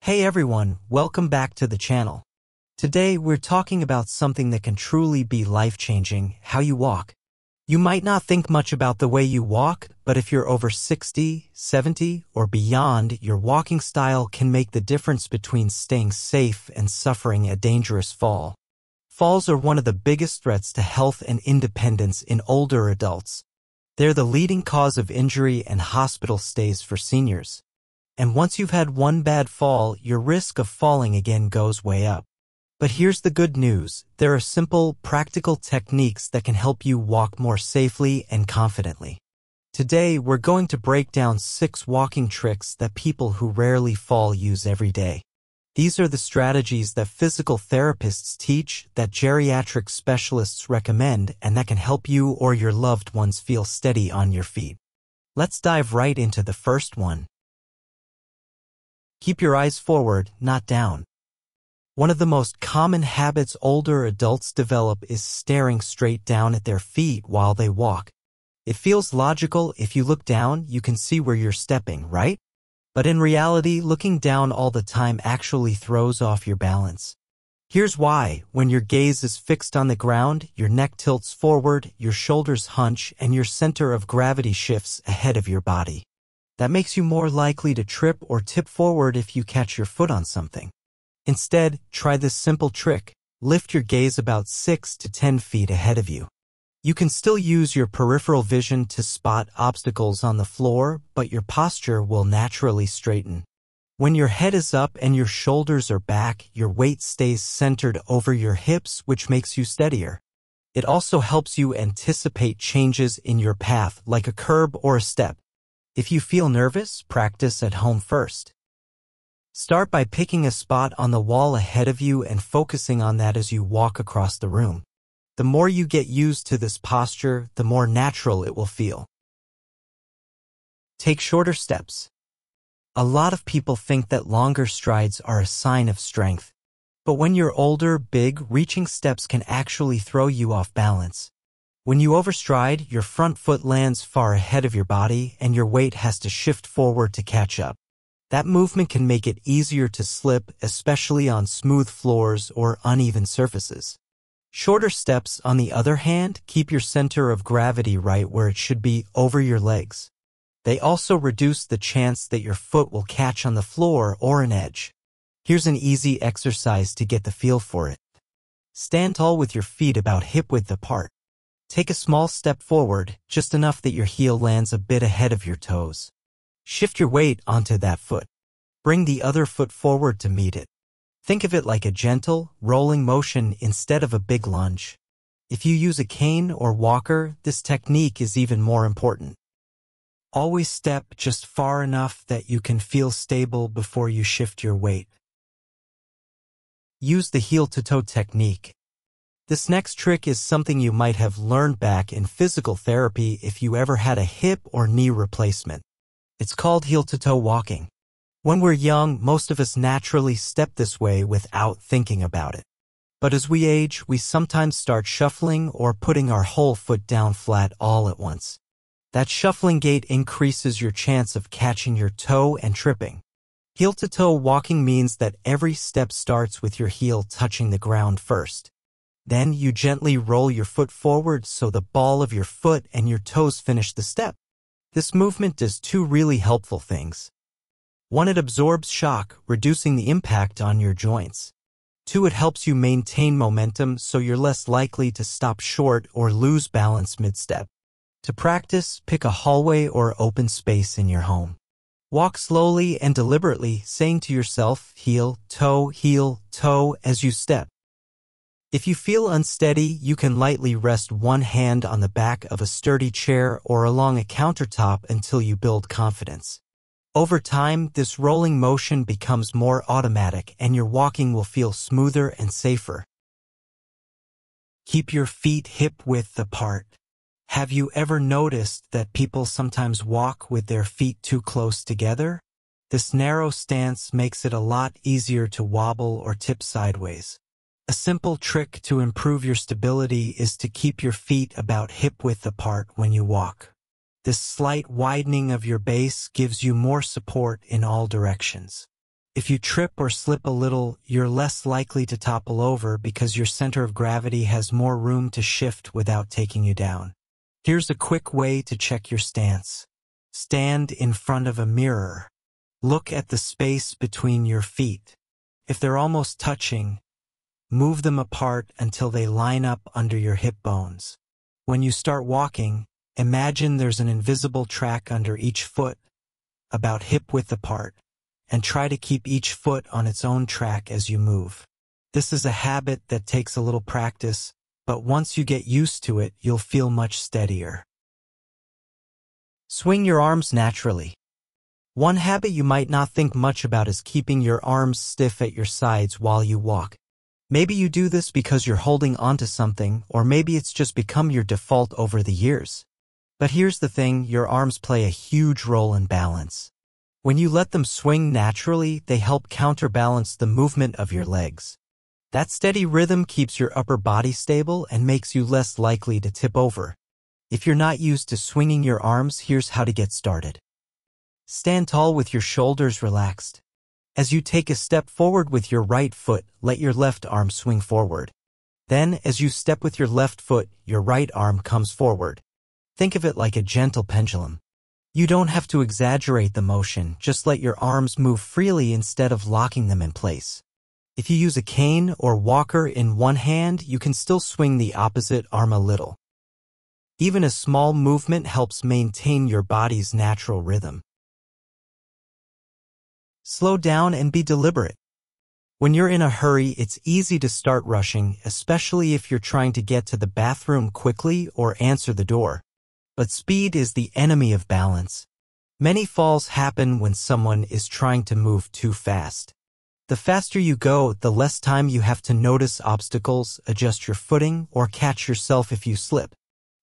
Hey everyone, welcome back to the channel. Today we're talking about something that can truly be life-changing, how you walk. You might not think much about the way you walk, but if you're over 60, 70, or beyond, your walking style can make the difference between staying safe and suffering a dangerous fall. Falls are one of the biggest threats to health and independence in older adults. They're the leading cause of injury and hospital stays for seniors. And once you've had one bad fall, your risk of falling again goes way up. But here's the good news. There are simple, practical techniques that can help you walk more safely and confidently. Today, we're going to break down 6 walking tricks that people who rarely fall use every day. These are the strategies that physical therapists teach, that geriatric specialists recommend, and that can help you or your loved ones feel steady on your feet. Let's dive right into the first one. Keep your eyes forward, not down. One of the most common habits older adults develop is staring straight down at their feet while they walk. It feels logical. If you look down, you can see where you're stepping, right? But in reality, looking down all the time actually throws off your balance. Here's why. When your gaze is fixed on the ground, your neck tilts forward, your shoulders hunch, and your center of gravity shifts ahead of your body. That makes you more likely to trip or tip forward if you catch your foot on something. Instead, try this simple trick. Lift your gaze about 6 to 10 feet ahead of you. You can still use your peripheral vision to spot obstacles on the floor, but your posture will naturally straighten. When your head is up and your shoulders are back, your weight stays centered over your hips, which makes you steadier. It also helps you anticipate changes in your path, like a curb or a step. If you feel nervous, practice at home first. Start by picking a spot on the wall ahead of you and focusing on that as you walk across the room. The more you get used to this posture, the more natural it will feel. Take shorter steps. A lot of people think that longer strides are a sign of strength. But when you're older, big, reaching steps can actually throw you off balance. When you overstride, your front foot lands far ahead of your body and your weight has to shift forward to catch up. That movement can make it easier to slip, especially on smooth floors or uneven surfaces. Shorter steps, on the other hand, keep your center of gravity right where it should be, over your legs. They also reduce the chance that your foot will catch on the floor or an edge. Here's an easy exercise to get the feel for it. Stand tall with your feet about hip-width apart. Take a small step forward, just enough that your heel lands a bit ahead of your toes. Shift your weight onto that foot. Bring the other foot forward to meet it. Think of it like a gentle, rolling motion instead of a big lunge. If you use a cane or walker, this technique is even more important. Always step just far enough that you can feel stable before you shift your weight. Use the heel-to-toe technique. This next trick is something you might have learned back in physical therapy if you ever had a hip or knee replacement. It's called heel-to-toe walking. When we're young, most of us naturally step this way without thinking about it. But as we age, we sometimes start shuffling or putting our whole foot down flat all at once. That shuffling gait increases your chance of catching your toe and tripping. Heel-to-toe walking means that every step starts with your heel touching the ground first. Then you gently roll your foot forward so the ball of your foot and your toes finish the step. This movement does 2 really helpful things. 1, it absorbs shock, reducing the impact on your joints. 2, it helps you maintain momentum so you're less likely to stop short or lose balance mid-step. To practice, pick a hallway or open space in your home. Walk slowly and deliberately, saying to yourself, heel, toe, as you step. If you feel unsteady, you can lightly rest one hand on the back of a sturdy chair or along a countertop until you build confidence. Over time, this rolling motion becomes more automatic and your walking will feel smoother and safer. Keep your feet hip-width apart. Have you ever noticed that people sometimes walk with their feet too close together? This narrow stance makes it a lot easier to wobble or tip sideways. A simple trick to improve your stability is to keep your feet about hip-width apart when you walk. This slight widening of your base gives you more support in all directions. If you trip or slip a little, you're less likely to topple over because your center of gravity has more room to shift without taking you down. Here's a quick way to check your stance. Stand in front of a mirror. Look at the space between your feet. If they're almost touching, move them apart until they line up under your hip bones. When you start walking, imagine there's an invisible track under each foot, about hip-width apart, and try to keep each foot on its own track as you move. This is a habit that takes a little practice, but once you get used to it, you'll feel much steadier. Swing your arms naturally. One habit you might not think much about is keeping your arms stiff at your sides while you walk. Maybe you do this because you're holding onto something, or maybe it's just become your default over the years. But here's the thing, your arms play a huge role in balance. When you let them swing naturally, they help counterbalance the movement of your legs. That steady rhythm keeps your upper body stable and makes you less likely to tip over. If you're not used to swinging your arms, here's how to get started. Stand tall with your shoulders relaxed. As you take a step forward with your right foot, let your left arm swing forward. Then, as you step with your left foot, your right arm comes forward. Think of it like a gentle pendulum. You don't have to exaggerate the motion, just let your arms move freely instead of locking them in place. If you use a cane or walker in one hand, you can still swing the opposite arm a little. Even a small movement helps maintain your body's natural rhythm. Slow down and be deliberate. When you're in a hurry, it's easy to start rushing, especially if you're trying to get to the bathroom quickly or answer the door. But speed is the enemy of balance. Many falls happen when someone is trying to move too fast. The faster you go, the less time you have to notice obstacles, adjust your footing, or catch yourself if you slip.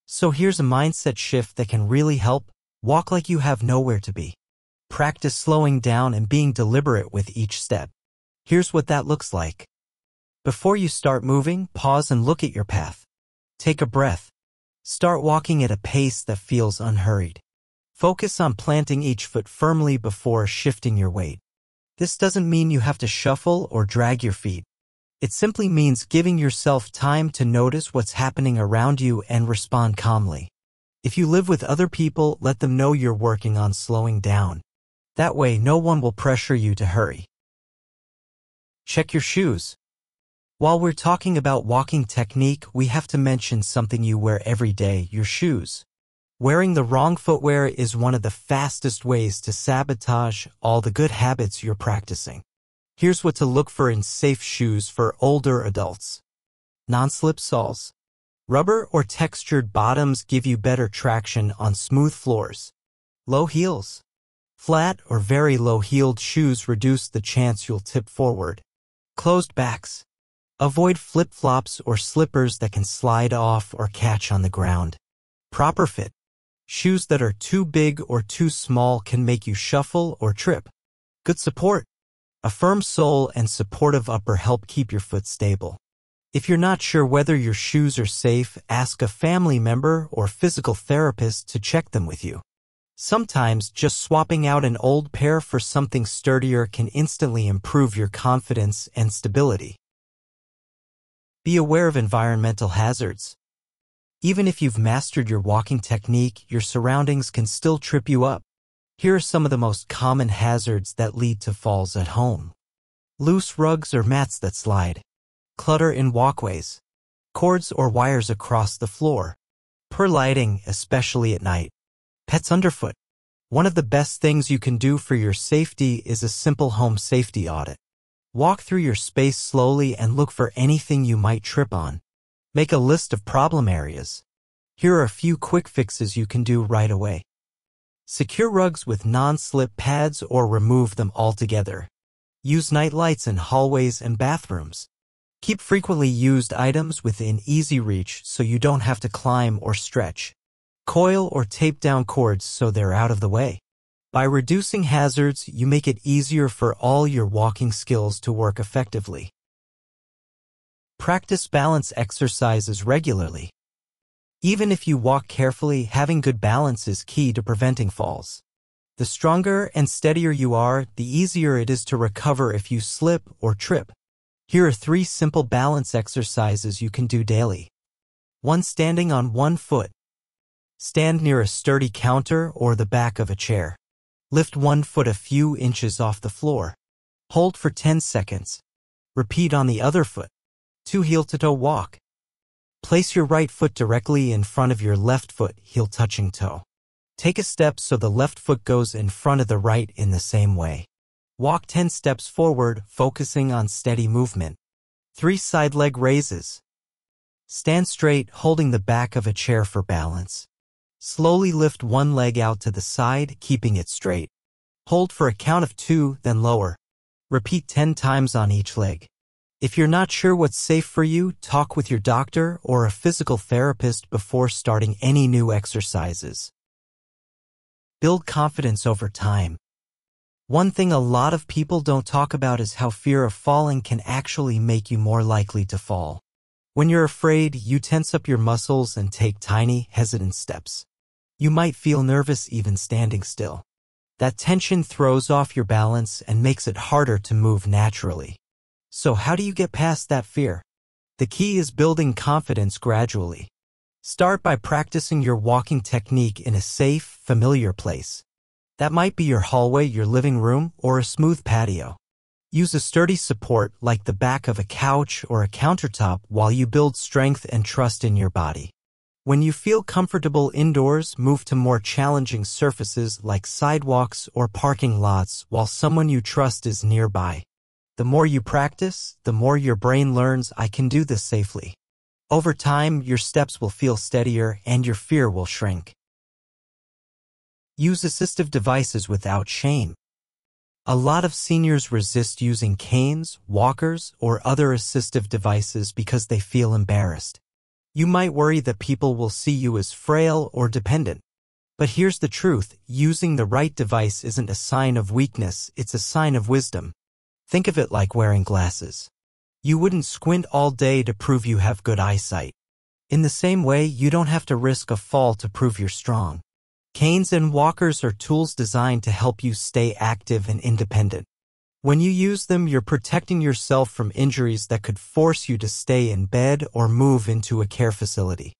So here's a mindset shift that can really help. Walk like you have nowhere to be. Practice slowing down and being deliberate with each step. Here's what that looks like. Before you start moving, pause and look at your path. Take a breath. Start walking at a pace that feels unhurried. Focus on planting each foot firmly before shifting your weight. This doesn't mean you have to shuffle or drag your feet. It simply means giving yourself time to notice what's happening around you and respond calmly. If you live with other people, let them know you're working on slowing down. That way, no one will pressure you to hurry. Check your shoes. While we're talking about walking technique, we have to mention something you wear every day, your shoes. Wearing the wrong footwear is one of the fastest ways to sabotage all the good habits you're practicing. Here's what to look for in safe shoes for older adults. Non-slip soles. Rubber or textured bottoms give you better traction on smooth floors. Low heels. Flat or very low-heeled shoes reduce the chance you'll tip forward. Closed backs. Avoid flip-flops or slippers that can slide off or catch on the ground. Proper fit. Shoes that are too big or too small can make you shuffle or trip. Good support. A firm sole and supportive upper help keep your foot stable. If you're not sure whether your shoes are safe, ask a family member or physical therapist to check them with you. Sometimes just swapping out an old pair for something sturdier can instantly improve your confidence and stability. Be aware of environmental hazards. Even if you've mastered your walking technique, your surroundings can still trip you up. Here are some of the most common hazards that lead to falls at home. Loose rugs or mats that slide. Clutter in walkways. Cords or wires across the floor. Poor lighting, especially at night. Pets underfoot. One of the best things you can do for your safety is a simple home safety audit. Walk through your space slowly and look for anything you might trip on. Make a list of problem areas. Here are a few quick fixes you can do right away. Secure rugs with non-slip pads or remove them altogether. Use night lights in hallways and bathrooms. Keep frequently used items within easy reach so you don't have to climb or stretch. Coil or tape down cords so they're out of the way. By reducing hazards, you make it easier for all your walking skills to work effectively. Practice balance exercises regularly. Even if you walk carefully, having good balance is key to preventing falls. The stronger and steadier you are, the easier it is to recover if you slip or trip. Here are 3 simple balance exercises you can do daily. 1. Standing on one foot. Stand near a sturdy counter or the back of a chair. Lift one foot a few inches off the floor. Hold for 10 seconds. Repeat on the other foot. 2. Heel-to-toe walk. Place your right foot directly in front of your left foot, heel touching toe. Take a step so the left foot goes in front of the right in the same way. Walk 10 steps forward, focusing on steady movement. 3. Side leg raises. Stand straight, holding the back of a chair for balance. Slowly lift one leg out to the side, keeping it straight. Hold for a count of 2, then lower. Repeat 10 times on each leg. If you're not sure what's safe for you, talk with your doctor or a physical therapist before starting any new exercises. Build confidence over time. One thing a lot of people don't talk about is how fear of falling can actually make you more likely to fall. When you're afraid, you tense up your muscles and take tiny, hesitant steps. You might feel nervous even standing still. That tension throws off your balance and makes it harder to move naturally. So how do you get past that fear? The key is building confidence gradually. Start by practicing your walking technique in a safe, familiar place. That might be your hallway, your living room, or a smooth patio. Use a sturdy support like the back of a couch or a countertop while you build strength and trust in your body. When you feel comfortable indoors, move to more challenging surfaces like sidewalks or parking lots while someone you trust is nearby. The more you practice, the more your brain learns, I can do this safely. Over time, your steps will feel steadier and your fear will shrink. Use assistive devices without shame. A lot of seniors resist using canes, walkers, or other assistive devices because they feel embarrassed. You might worry that people will see you as frail or dependent. But here's the truth, using the right device isn't a sign of weakness, it's a sign of wisdom. Think of it like wearing glasses. You wouldn't squint all day to prove you have good eyesight. In the same way, you don't have to risk a fall to prove you're strong. Canes and walkers are tools designed to help you stay active and independent. When you use them, you're protecting yourself from injuries that could force you to stay in bed or move into a care facility.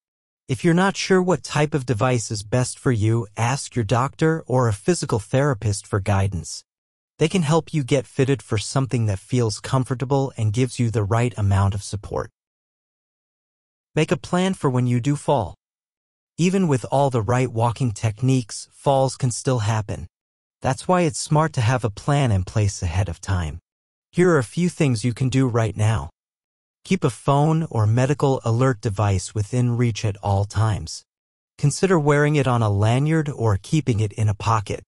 If you're not sure what type of device is best for you, ask your doctor or a physical therapist for guidance. They can help you get fitted for something that feels comfortable and gives you the right amount of support. Make a plan for when you do fall. Even with all the right walking techniques, falls can still happen. That's why it's smart to have a plan in place ahead of time. Here are a few things you can do right now. Keep a phone or medical alert device within reach at all times. Consider wearing it on a lanyard or keeping it in a pocket.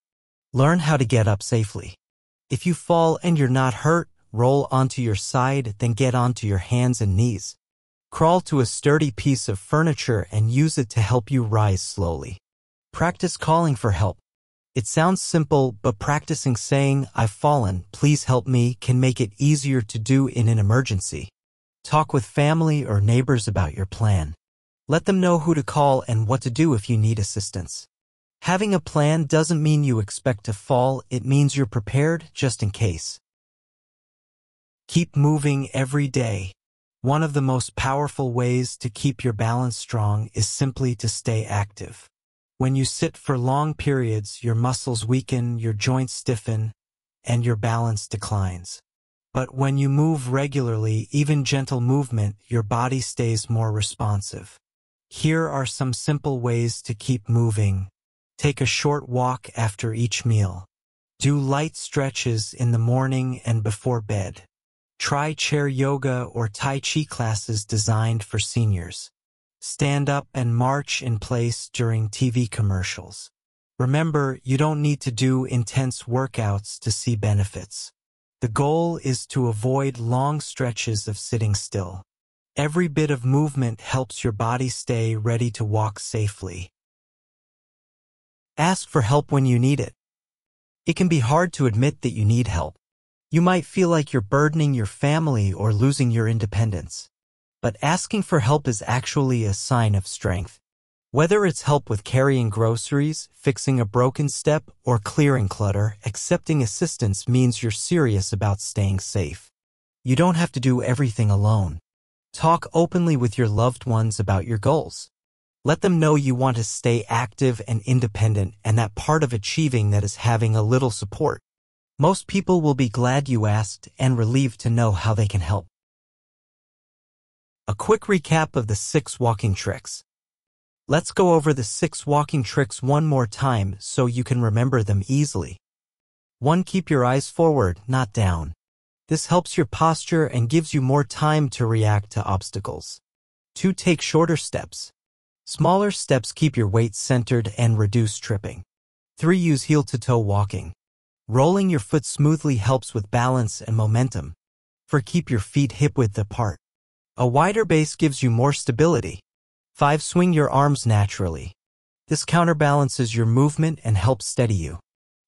Learn how to get up safely. If you fall and you're not hurt, roll onto your side, then get onto your hands and knees. Crawl to a sturdy piece of furniture and use it to help you rise slowly. Practice calling for help. It sounds simple, but practicing saying, "I've fallen, please help me," can make it easier to do in an emergency. Talk with family or neighbors about your plan. Let them know who to call and what to do if you need assistance. Having a plan doesn't mean you expect to fall, it means you're prepared just in case. Keep moving every day. One of the most powerful ways to keep your balance strong is simply to stay active. When you sit for long periods, your muscles weaken, your joints stiffen, and your balance declines. But when you move regularly, even gentle movement, your body stays more responsive. Here are some simple ways to keep moving. Take a short walk after each meal. Do light stretches in the morning and before bed. Try chair yoga or Tai Chi classes designed for seniors. Stand up and march in place during TV commercials. Remember, you don't need to do intense workouts to see benefits. The goal is to avoid long stretches of sitting still. Every bit of movement helps your body stay ready to walk safely. Ask for help when you need it. It can be hard to admit that you need help. You might feel like you're burdening your family or losing your independence. But asking for help is actually a sign of strength. Whether it's help with carrying groceries, fixing a broken step, or clearing clutter, accepting assistance means you're serious about staying safe. You don't have to do everything alone. Talk openly with your loved ones about your goals. Let them know you want to stay active and independent, and that part of achieving that is having a little support. Most people will be glad you asked and relieved to know how they can help. A quick recap of the 6 walking tricks. Let's go over the 6 walking tricks one more time so you can remember them easily. 1. Keep your eyes forward, not down. This helps your posture and gives you more time to react to obstacles. 2. Take shorter steps. Smaller steps keep your weight centered and reduce tripping. 3. Use heel-to-toe walking. Rolling your foot smoothly helps with balance and momentum. 4. Keep your feet hip-width apart. A wider base gives you more stability. 5. Swing your arms naturally. This counterbalances your movement and helps steady you.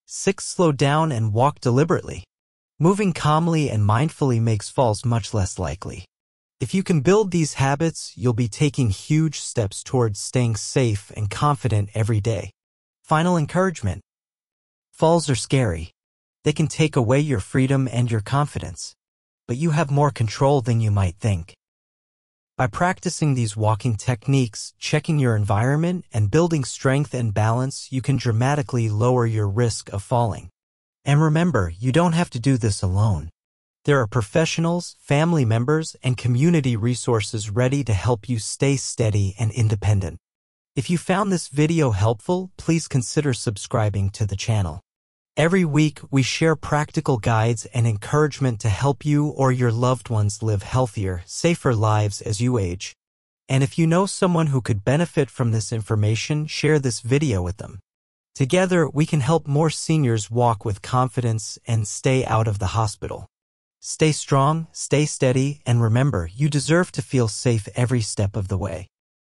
6. Slow down and walk deliberately. Moving calmly and mindfully makes falls much less likely. If you can build these habits, you'll be taking huge steps towards staying safe and confident every day. Final encouragement. Falls are scary. They can take away your freedom and your confidence. But you have more control than you might think. By practicing these walking techniques, checking your environment, and building strength and balance, you can dramatically lower your risk of falling. And remember, you don't have to do this alone. There are professionals, family members, and community resources ready to help you stay steady and independent. If you found this video helpful, please consider subscribing to the channel. Every week, we share practical guides and encouragement to help you or your loved ones live healthier, safer lives as you age. And if you know someone who could benefit from this information, share this video with them. Together, we can help more seniors walk with confidence and stay out of the hospital. Stay strong, stay steady, and remember, you deserve to feel safe every step of the way.